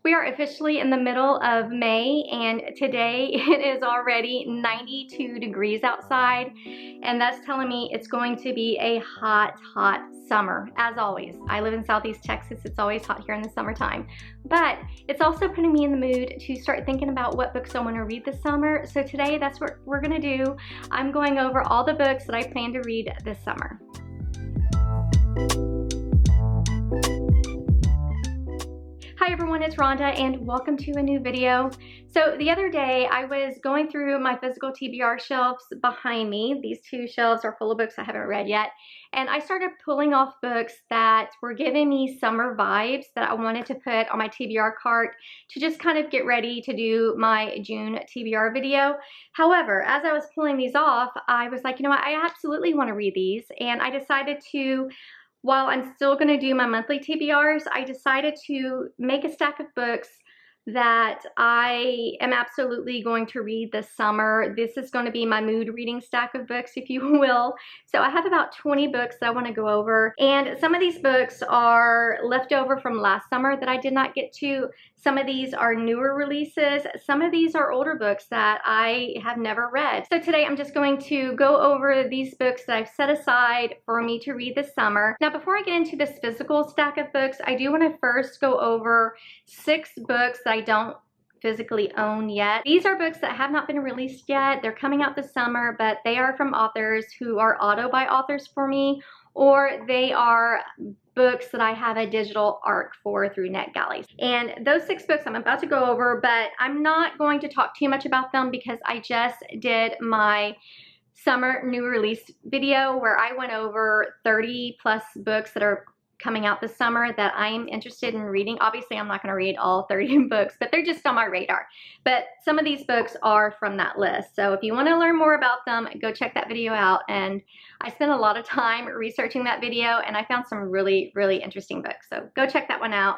We are officially in the middle of May, and today it is already 92 degrees outside, and that's telling me it's going to be a hot, hot summer. As always, I live in Southeast Texas. It's always hot here in the summertime, but it's also putting me in the mood to start thinking about what books I want to read this summer. So today, that's what we're gonna do. I'm going over all the books that I plan to read this summer. Hi everyone, it's Rhonda and welcome to a new video. So the other day I was going through my physical TBR shelves behind me. These two shelves are full of books I haven't read yet. And I started pulling off books that were giving me summer vibes that I wanted to put on my TBR cart to just kind of get ready to do my June TBR video. However, as I was pulling these off, I was like, you know what, I absolutely want to read these. And I decided to, while I'm still going to do my monthly TBRs, I decided to make a stack of books that I am absolutely going to read this summer. This is going to be my mood reading stack of books, if you will. So I have about 20 books that I want to go over. And some of these books are leftover from last summer that I did not get to. Some of these are newer releases. Some of these are older books that I have never read. So today I'm just going to go over these books that I've set aside for me to read this summer. Now, before I get into this physical stack of books, I do want to first go over 6 books that I don't physically own yet. These are books that have not been released yet. They're coming out this summer, but they are from authors who are auto-buy authors for me, or they are books that I have a digital ARC for through NetGalley. And those 6 books I'm about to go over, but I'm not going to talk too much about them because I just did my summer new release video where I went over 30 plus books that are coming out this summer that I'm interested in reading. Obviously, I'm not going to read all 30 books, but they're just on my radar. But some of these books are from that list. So if you want to learn more about them, go check that video out. And I spent a lot of time researching that video and I found some really, really interesting books. So go check that one out.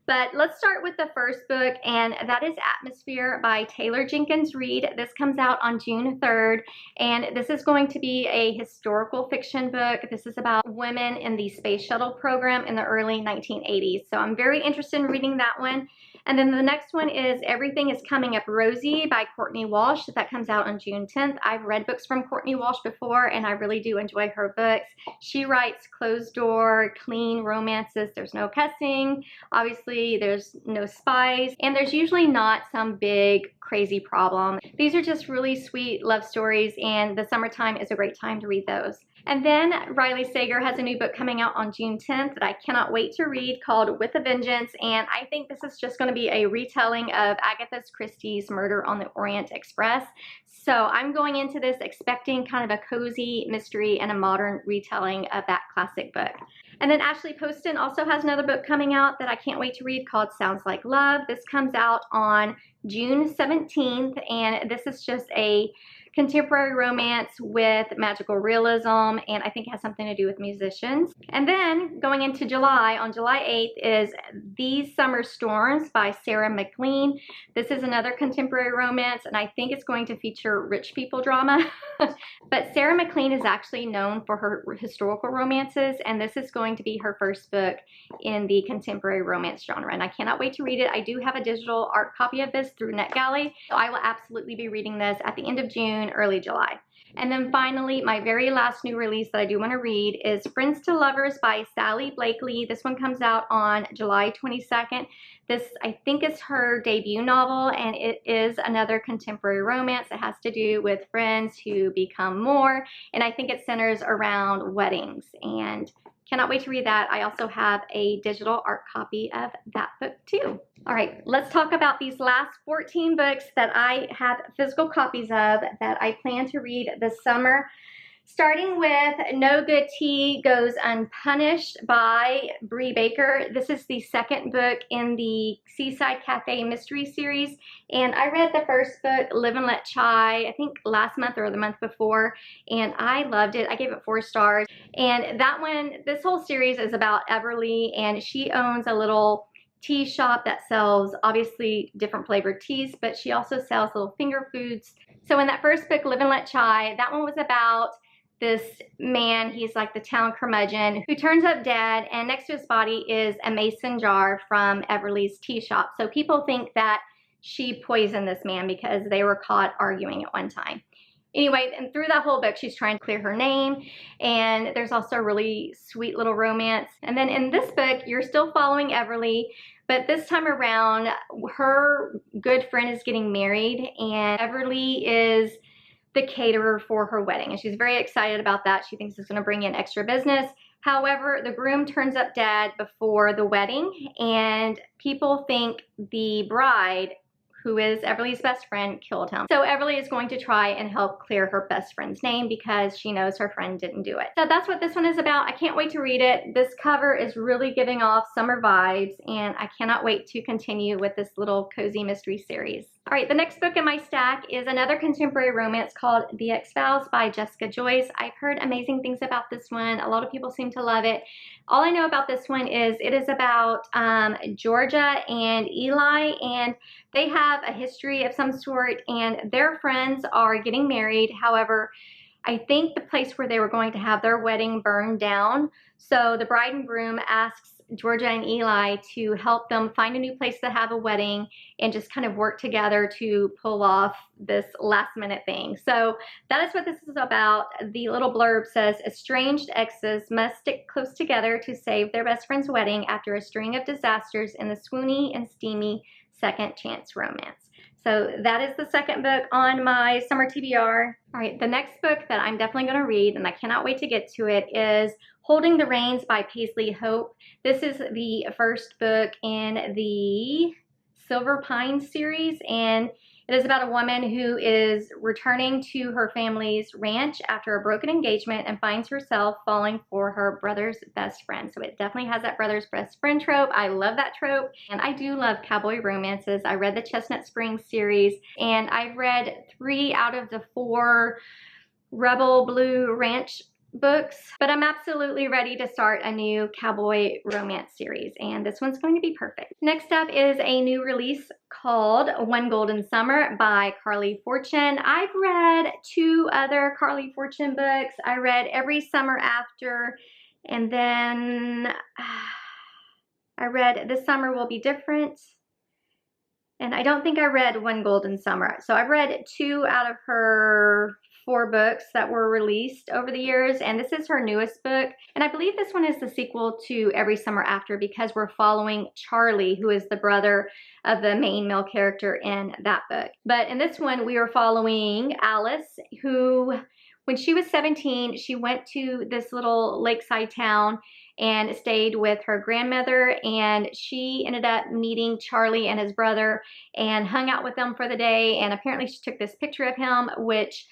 But let's start with the first book, and that is Atmosphere by Taylor Jenkins Reid. This comes out on June 3rd, and this is going to be a historical fiction book. This is about women in the space shuttle program in the early 1980s. So I'm very interested in reading that one. And then the next one is Everything is Coming Up Rosy by Courtney Walsh. That comes out on June 10th. I've read books from Courtney Walsh before, and I really do enjoy her books. She writes closed door, clean romances. There's no cussing. Obviously, there's no spies, and there's usually not some big crazy problem. These are just really sweet love stories, and the summertime is a great time to read those. And then Riley Sager has a new book coming out on June 10th that I cannot wait to read called With a Vengeance, and I think this is just going to be a retelling of Agatha Christie's Murder on the Orient Express. So I'm going into this expecting kind of a cozy mystery and a modern retelling of that classic book. And then Ashley Poston also has another book coming out that I can't wait to read called Sounds Like Love. This comes out on June 17th, and this is just a contemporary romance with magical realism, and I think it has something to do with musicians. And then going into July, on July 8th is These Summer Storms by Sarah McLean. This is another contemporary romance, and I think it's going to feature rich people drama. But Sarah McLean is actually known for her historical romances, and this is going to be her first book in the contemporary romance genre, and I cannot wait to read it. I do have a digital art copy of this through NetGalley, so I will absolutely be reading this at the end of June, early July. And then finally, my very last new release that I do want to read is Friends to Lovers by Sally Blakely. This one comes out on July 22nd. This, I think, is her debut novel, and it is another contemporary romance. It has to do with friends who become more, and I think it centers around weddings, and cannot wait to read that. I also have a digital art copy of that book too. All right, let's talk about these last 14 books that I have physical copies of that I plan to read this summer. Starting with No Good Tea Goes Unpunished by Bree Baker. This is the second book in the Seaside Cafe mystery series, and I read the first book, Live and Let Chai, I think last month or the month before, and I loved it. I gave it 4 stars. And that one, this whole series is about Everly, and she owns a little tea shop that sells obviously different flavored teas, but she also sells little finger foods. So in that first book, Live and Let Chai, that one was about this man, he's like the town curmudgeon, who turns up dead, and next to his body is a mason jar from Everly's tea shop. So people think that she poisoned this man because they were caught arguing at one time. Anyway, and through that whole book, she's trying to clear her name, and there's also a really sweet little romance. And then in this book, you're still following Everly, but this time around, her good friend is getting married, and Everly is the caterer for her wedding, and she's very excited about that. She thinks it's going to bring in extra business. However, the groom turns up dead before the wedding, and people think the bride, who is Everly's best friend, killed him. So Everly is going to try and help clear her best friend's name because she knows her friend didn't do it. So that's what this one is about. I can't wait to read it. This cover is really giving off summer vibes, and I cannot wait to continue with this little cozy mystery series. All right, the next book in my stack is another contemporary romance called The X-Files by Jessica Joyce. I've heard amazing things about this one. A lot of people seem to love it. All I know about this one is it is about Georgia and Eli, and they have a history of some sort, and their friends are getting married. However, I think the place where they were going to have their wedding burned down. So the bride and groom asks Georgia and Eli to help them find a new place to have a wedding and just kind of work together to pull off this last minute thing. So that is what this is about. The little blurb says, estranged exes must stick close together to save their best friend's wedding after a string of disasters in the swoony and steamy second chance romance. So that is the second book on my summer TBR. All right, the next book that I'm definitely going to read, and I cannot wait to get to it, is Holding the Reins by Paisley Hope. This is the first book in the Silver Pine series, and it is about a woman who is returning to her family's ranch after a broken engagement and finds herself falling for her brother's best friend. So it definitely has that brother's best friend trope. I love that trope, and I do love cowboy romances. I read the Chestnut Springs series, and I've read 3 out of the 4 Rebel Blue Ranch books, but I'm absolutely ready to start a new cowboy romance series, and this one's going to be perfect. Next up is a new release called One Golden Summer by Carly Fortune. I've read 2 other Carly Fortune books. I read Every Summer After, and then I read This Summer Will Be Different, and I don't think I read One Golden Summer. So I've read 2 out of her 4 books that were released over the years, and this is her newest book. And I believe this one is the sequel to Every Summer After because we're following Charlie, who is the brother of the main male character in that book. But in this one, we are following Alice, who, when she was 17, she went to this little lakeside town and stayed with her grandmother, and she ended up meeting Charlie and his brother and hung out with them for the day, and apparently she took this picture of him, which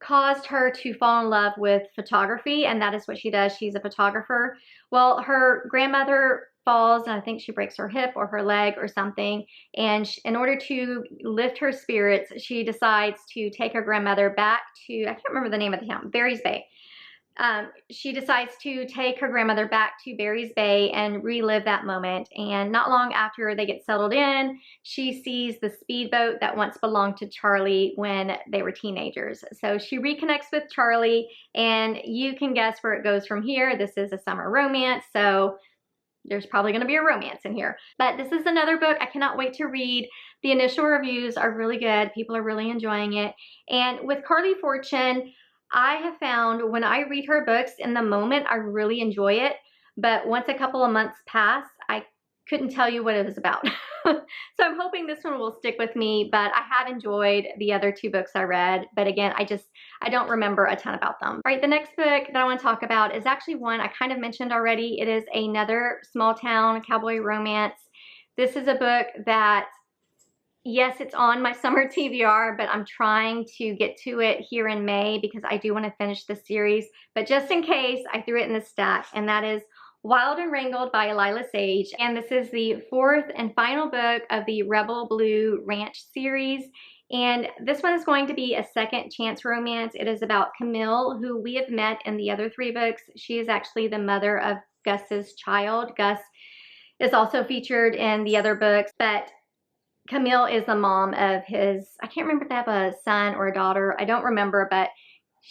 caused her to fall in love with photography, and that is what she does. She's a photographer. Well, her grandmother falls, and I think she breaks her hip or her leg or something, and in order to lift her spirits, she decides to take her grandmother back to, I can't remember the name of the town, Barry's Bay. She decides to take her grandmother back to Barry's Bay and relive that moment. And not long after they get settled in, she sees the speedboat that once belonged to Charlie when they were teenagers. So she reconnects with Charlie, and you can guess where it goes from here. This is a summer romance, so there's probably going to be a romance in here. But this is another book I cannot wait to read. The initial reviews are really good. People are really enjoying it. And with Carly Fortune, I have found when I read her books in the moment, I really enjoy it. But once a couple of months pass, I couldn't tell you what it was about. So I'm hoping this one will stick with me, but I have enjoyed the other 2 books I read. But again, I don't remember a ton about them. All right, the next book that I want to talk about is actually one I kind of mentioned already. It is another small town cowboy romance. This is a book that, yes, it's on my summer TBR, but I'm trying to get to it here in May because I do want to finish the series. But just in case, I threw it in the stack, and that is Wild and Wrangled by Lila Sage. And this is the 4th and final book of the Rebel Blue Ranch series. And this one is going to be a second chance romance. It is about Camille, who we have met in the other 3 books. She is actually the mother of Gus's child. Gus is also featured in the other books, but Camille is the mom of his, I can't remember if they have a son or a daughter. I don't remember, but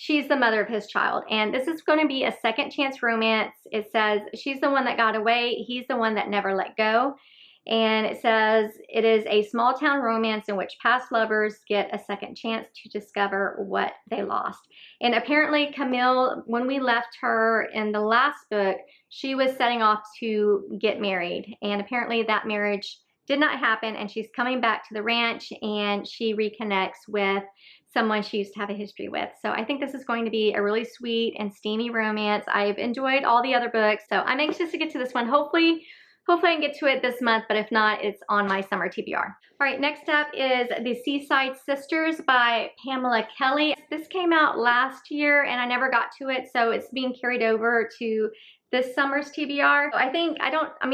she's the mother of his child. And this is going to be a second chance romance. It says she's the one that got away. He's the one that never let go. And it says it is a small town romance in which past lovers get a second chance to discover what they lost. And apparently Camille, when we left her in the last book, she was setting off to get married. And apparently that marriage did not happen, and she's coming back to the ranch and she reconnects with someone she used to have a history with. So I think this is going to be a really sweet and steamy romance. I've enjoyed all the other books, so I'm anxious to get to this one. Hopefully I can get to it this month, but if not, it's on my summer TBR. All right, next up is The Seaside Sisters by Pamela Kelly. This came out last year and I never got to it, so it's being carried over to this summer's TBR. I mean,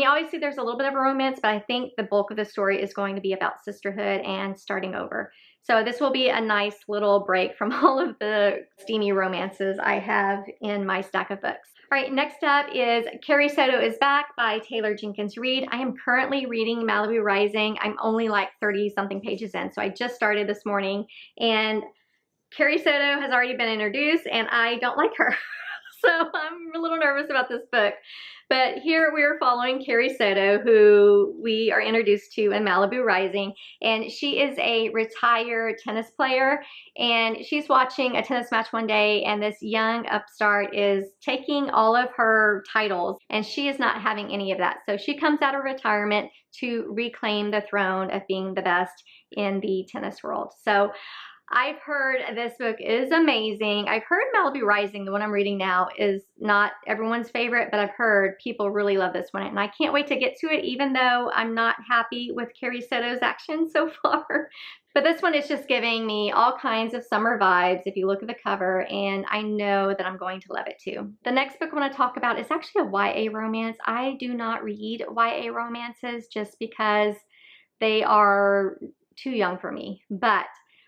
obviously there's a little bit of a romance, but I think the bulk of the story is going to be about sisterhood and starting over. So this will be a nice little break from all of the steamy romances I have in my stack of books. All right, next up is Carrie Soto is Back by Taylor Jenkins Reid. I am currently reading Malibu Rising. I'm only like 30-something pages in, so I just started this morning, and Carrie Soto has already been introduced, and I don't like her. So I'm a little nervous about this book. But here we are following Carrie Soto, who we are introduced to in Malibu Rising. And she is a retired tennis player. And she's watching a tennis match one day, and this young upstart is taking all of her titles, and she is not having any of that. So she comes out of retirement to reclaim the throne of being the best in the tennis world. So I've heard this book is amazing. I've heard Malibu Rising, the one I'm reading now, is not everyone's favorite, but I've heard people really love this one, and I can't wait to get to it, even though I'm not happy with Carrie Soto's action so far. But this one is just giving me all kinds of summer vibes if you look at the cover, and I know that I'm going to love it too. The next book I want to talk about is actually a YA romance. I do not read YA romances just because they are too young for me, but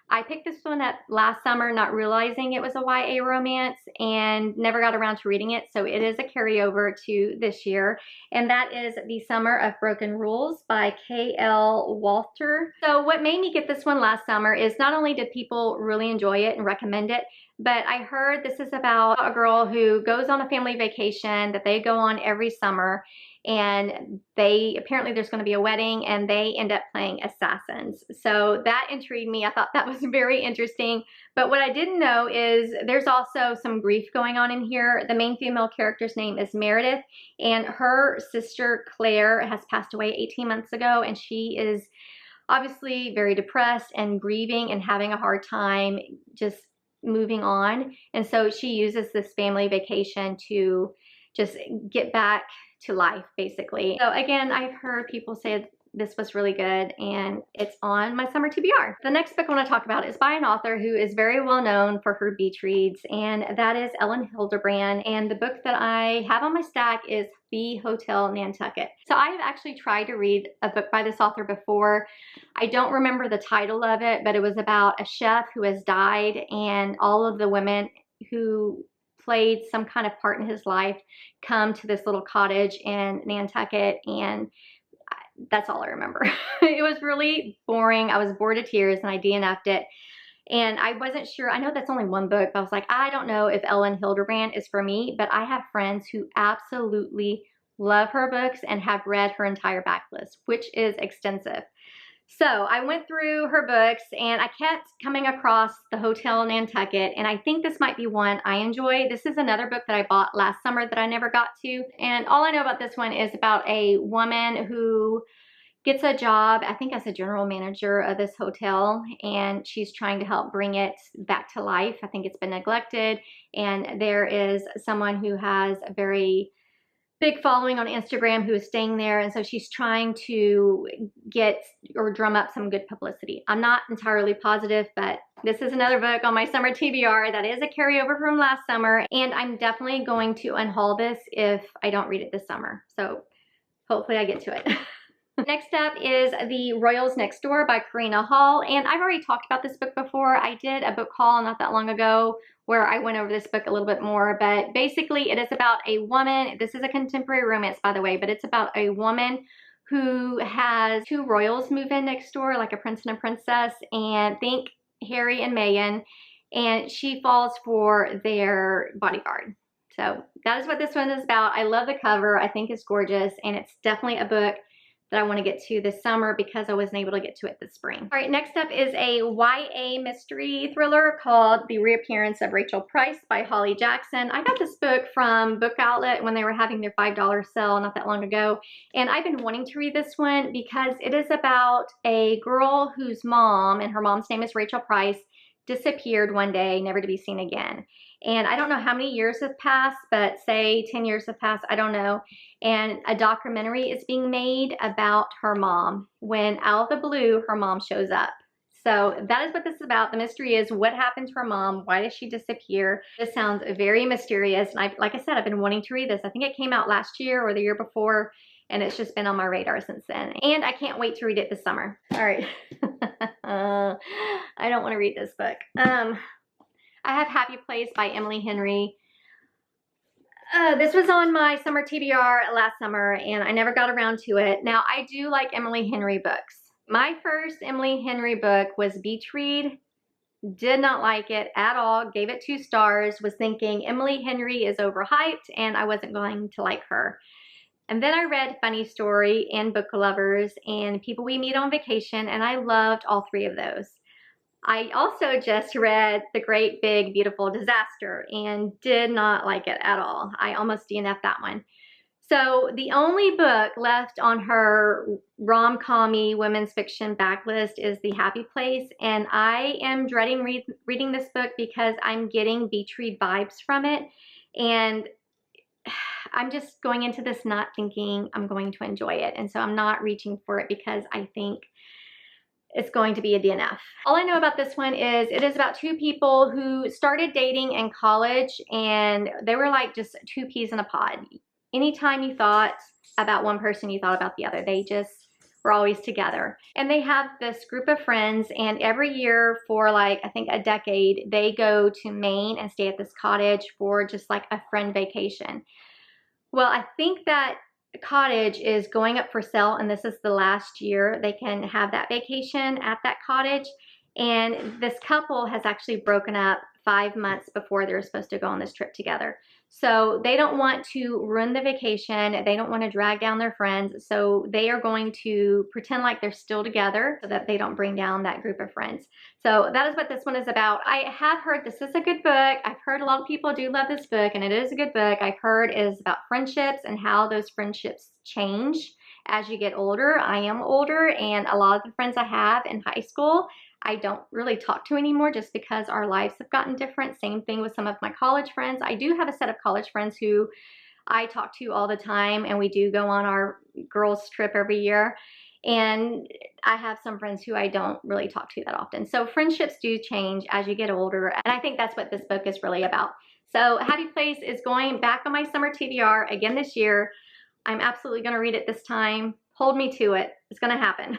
I picked this one up last summer not realizing it was a YA romance and never got around to reading it, so it is a carryover to this year, and that is The Summer of Broken Rules by K.L. Walter. So what made me get this one last summer is not only did people really enjoy it and recommend it, but I heard this is about a girl who goes on a family vacation that they go on every summer, and apparently there's going to be a wedding, and they end up playing assassins. So that intrigued me. I thought that was very interesting. But what I didn't know is there's also some grief going on in here. The main female character's name is Meredith, and her sister Claire has passed away 18 months ago, and she is obviously very depressed and grieving and having a hard time just moving on. And so she uses this family vacation to just get back to life, basically. So again, I've heard people say this was really good, and it's on my summer TBR. The next book I want to talk about is by an author who is very well known for her beach reads, and that is Ellen Hildebrand. And the book that I have on my stack is The Hotel Nantucket. So I have actually tried to read a book by this author before. I don't remember the title of it, but it was about a chef who has died, and all of the women who played some kind of part in his life come to this little cottage in Nantucket, and that's all I remember. It was really boring. I was bored to tears, and I DNF'd it. And I wasn't sure. I know that's only one book, but I was like, I don't know if Ellen Hildebrand is for me, but I have friends who absolutely love her books and have read her entire backlist, which is extensive. So I went through her books, and I kept coming across The Hotel Nantucket, and I think this might be one I enjoy. This is another book that I bought last summer that I never got to, and all I know about this one is about a woman who gets a job, I think as a general manager of this hotel, and she's trying to help bring it back to life. I think it's been neglected, and there is someone who has a very big following on Instagram who is staying there, and so she's trying to get or drum up some good publicity. I'm not entirely positive, but this is another book on my summer TBR that is a carryover from last summer, and I'm definitely going to unhaul this if I don't read it this summer. So hopefully I get to it. Next up is The Royals Next Door by Karina Hall, and I've already talked about this book before. I did a book haul not that long ago where I went over this book a little bit more, but basically it is about a woman. This is a contemporary romance, by the way, but it's about a woman who has two royals move in next door, like a prince and a princess, and think Harry and Meghan. and she falls for their bodyguard. So that is what this one is about. I love the cover. I think it's gorgeous, and it's definitely a book that I want to get to this summer because I wasn't able to get to it this spring. All right, next up is a YA mystery thriller called The Reappearance of Rachel Price by Holly Jackson. I got this book from Book Outlet when they were having their $5 sale not that long ago, and I've been wanting to read this one because it is about a girl whose mom, and her mom's name is Rachel Price, disappeared one day, never to be seen again. And I don't know how many years have passed, but say 10 years have passed, I don't know. And a documentary is being made about her mom when out of the blue, her mom shows up. So that is what this is about. The mystery is what happened to her mom? Why did she disappear? This sounds very mysterious. And like I said, I've been wanting to read this. I think it came out last year or the year before, and it's just been on my radar since then. And I can't wait to read it this summer. All right. I don't want to read this book. I have Happy Place by Emily Henry. This was on my Summer TBR last summer, and I never got around to it. Now, I do like Emily Henry books. My first Emily Henry book was Beach Read. Did not like it at all. Gave it 2 stars. Was thinking Emily Henry is overhyped, and I wasn't going to like her. And then I read Funny Story and Book Lovers and People We Meet on Vacation, and I loved all 3 of those. I also just read The Great Big Beautiful Disaster and did not like it at all. I almost DNF'd that one. So the only book left on her rom-com-y women's fiction backlist is The Happy Place, and I am dreading reading this book because I'm getting beach read vibes from it, and I'm just going into this not thinking I'm going to enjoy it, and so I'm not reaching for it because I think it's going to be a DNF. All I know about this one is it is about 2 people who started dating in college, and they were like just 2 peas in a pod. Anytime you thought about one person, you thought about the other. They just were always together. And they have this group of friends, and every year for like, I think a decade, they go to Maine and stay at this cottage for just like a friend vacation. Well, I think that cottage is going up for sale, and this is the last year they can have that vacation at that cottage. And this couple has actually broken up 5 months before they're supposed to go on this trip together. So they don't want to ruin the vacation. They don't want to drag down their friends. So they are going to pretend like they're still together so that they don't bring down that group of friends. So that is what this one is about. I have heard this is a good book. I've heard a lot of people do love this book, and it is a good book. I've heard it is about friendships and how those friendships change as you get older. I am older, and a lot of the friends I have in high school, I don't really talk to anymore just because our lives have gotten different. Same thing with some of my college friends. I do have a set of college friends who I talk to all the time, and we do go on our girls' trip every year. And I have some friends who I don't really talk to that often. So friendships do change as you get older, and I think that's what this book is really about. So Happy Place is going back on my Summer TBR again this year. I'm absolutely going to read it this time. Hold me to it. It's going to happen.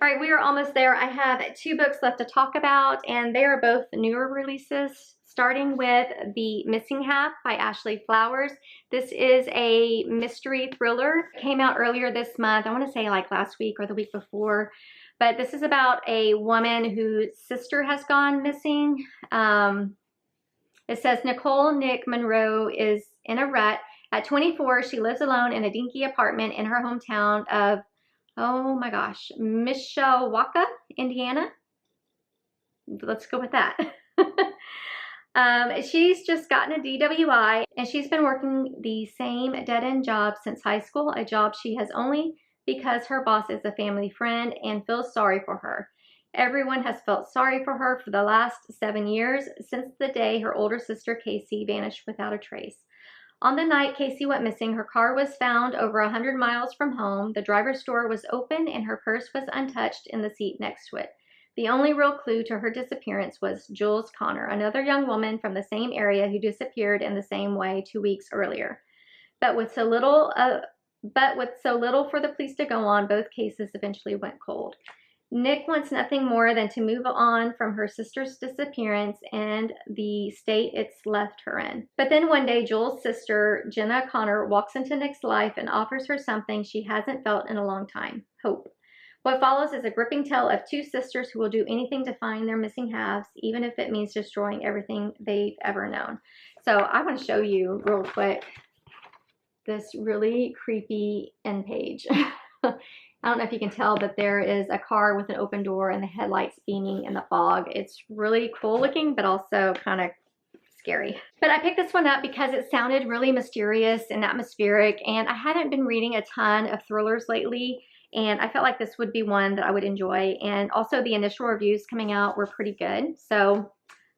All right, we are almost there. I have 2 books left to talk about, and they are both newer releases, starting with The Missing Half by Ashley Flowers. This is a mystery thriller. It came out earlier this month. I want to say like last week or the week before, but this is about a woman whose sister has gone missing. It says Nicole Nick Monroe is in a rut. At 24, she lives alone in a dinky apartment in her hometown of, oh my gosh, Mishawaka, Indiana. Let's go with that. She's just gotten a DWI, and she's been working the same dead-end job since high school, a job she has only because her boss is a family friend and feels sorry for her. Everyone has felt sorry for her for the last 7 years, since the day her older sister Casey vanished without a trace. On the night Casey went missing, her car was found over 100 miles from home. The driver's door was open, and her purse was untouched in the seat next to it. The only real clue to her disappearance was Jules Connor, another young woman from the same area who disappeared in the same way 2 weeks earlier. But with so little for the police to go on, both cases eventually went cold. Nick wants nothing more than to move on from her sister's disappearance and the state it's left her in. But then one day, Jules' sister, Jenna Connor, walks into Nick's life and offers her something she hasn't felt in a long time: hope. What follows is a gripping tale of two sisters who will do anything to find their missing halves, even if it means destroying everything they've ever known. So I want to show you real quick this really creepy end page. I don't know if you can tell, but there is a car with an open door and the headlights beaming in the fog. It's really cool looking, but also kind of scary. But I picked this one up because it sounded really mysterious and atmospheric, and I hadn't been reading a ton of thrillers lately, and I felt like this would be one that I would enjoy. And also the initial reviews coming out were pretty good. So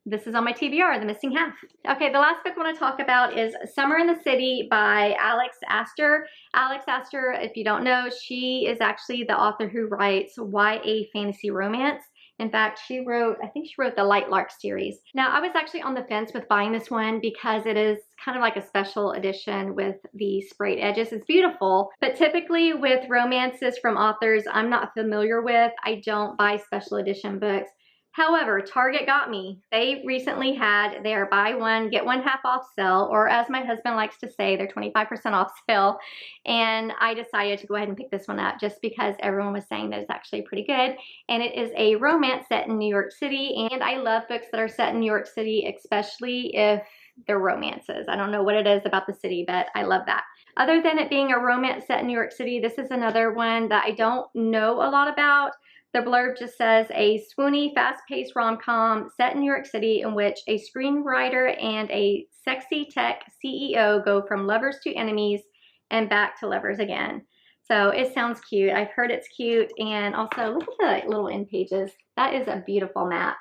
this is on my TBR, The Missing Half. Okay, the last book I want to talk about is Summer in the City by Alex Astor. Alex Astor, if you don't know, she is actually the author who writes YA fantasy romance. In fact, I think she wrote the Light Lark series. Now, I was actually on the fence with buying this one because it is kind of like a special edition with the sprayed edges. It's beautiful, but typically with romances from authors I'm not familiar with, I don't buy special edition books. However, Target got me. They recently had their buy one, get one half off sale, or as my husband likes to say, their 25% off sale. And I decided to go ahead and pick this one up just because everyone was saying that it's actually pretty good. And it is a romance set in New York City. And I love books that are set in New York City, especially if they're romances. I don't know what it is about the city, but I love that. Other than it being a romance set in New York City, this is another one that I don't know a lot about. The blurb just says, a swoony, fast-paced rom-com set in New York City in which a screenwriter and a sexy tech CEO go from lovers to enemies and back to lovers again. So it sounds cute. I've heard it's cute. And also, look at the little end pages. That is a beautiful map.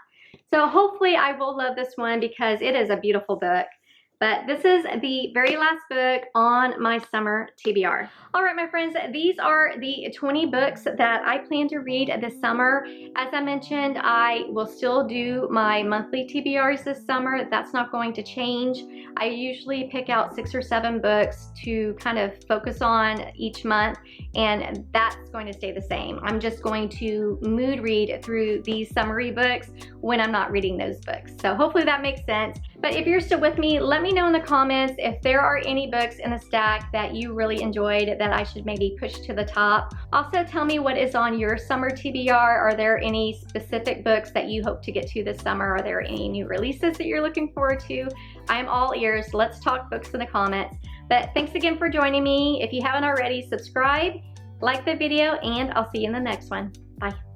So hopefully I will love this one because it is a beautiful book. But this is the very last book on my summer TBR. All right, my friends, these are the 20 books that I plan to read this summer. As I mentioned, I will still do my monthly TBRs this summer. That's not going to change. I usually pick out 6 or 7 books to kind of focus on each month, and that's going to stay the same. I'm just going to mood read through these summary books when I'm not reading those books. So hopefully that makes sense. But if you're still with me, let me know in the comments if there are any books in the stack that you really enjoyed that I should maybe push to the top. Also, tell me what is on your summer TBR. Are there any specific books that you hope to get to this summer? Are there any new releases that you're looking forward to? I'm all ears. Let's talk books in the comments. But thanks again for joining me. If you haven't already, subscribe, like the video, and I'll see you in the next one. Bye.